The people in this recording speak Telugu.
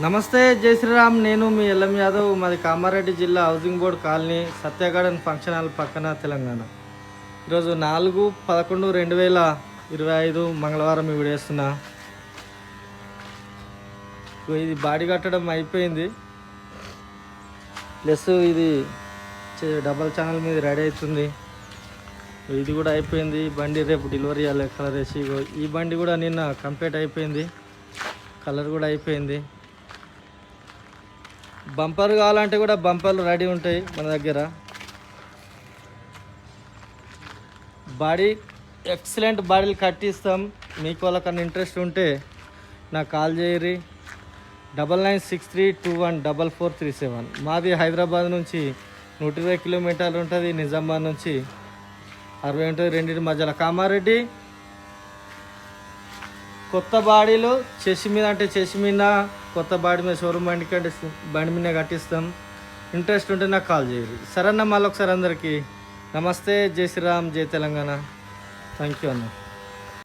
నమస్తే జై శ్రీరామ్. నేను మీ ఎల్ఎం యాదవ్. మాది కామారెడ్డి జిల్లా housing board colony, Satya garden function hall పక్కన, తెలంగాణ. ఈరోజు 4/11/2025 మంగళవారం ఈ వీడియో వేస్తున్నా. ఇది బాడీ కట్టడం అయిపోయింది, ప్లస్ ఇది డబల్ ఛానల్ మీద రెడీ అవుతుంది. ఇది కూడా అయిపోయింది. బండి రేపు డెలివరీ ఇవ్వాలి కలర్ వేసి. ఈ బండి కూడా నిన్న కంప్లీట్ అయిపోయింది, కలర్ కూడా అయిపోయింది. బంపర్ కావాలంటే కూడా బంపర్లు రెడీ ఉంటాయి మన దగ్గర. బాడీ ఎక్సలెంట్ బాడీలు కట్టిస్తాం. మీకు వాళ్ళకన్నా ఇంట్రెస్ట్ ఉంటే నాకు కాల్ చేయరి. 9963214437. మాది హైదరాబాద్ నుంచి 120 కిలోమీటర్లు ఉంటుంది, నిజామాబాద్ నుంచి 60 ఉంటుంది, రెండింటి మధ్యలో. కామారెడ్డి కొత్త బాడీలు చెసి మీద అంటే చెసి మీద, కొత్త బాడీ మీద షోరూమ్ బండి బండి మీద కట్టిస్తాం. ఇంట్రెస్ట్ ఉంటే నాకు కాల్ చేయరు. సరే అన్న, మళ్ళీ ఒకసారి అందరికీ నమస్తే, జై శ్రీరామ్, జై తెలంగాణ. థ్యాంక్ యూ అన్న.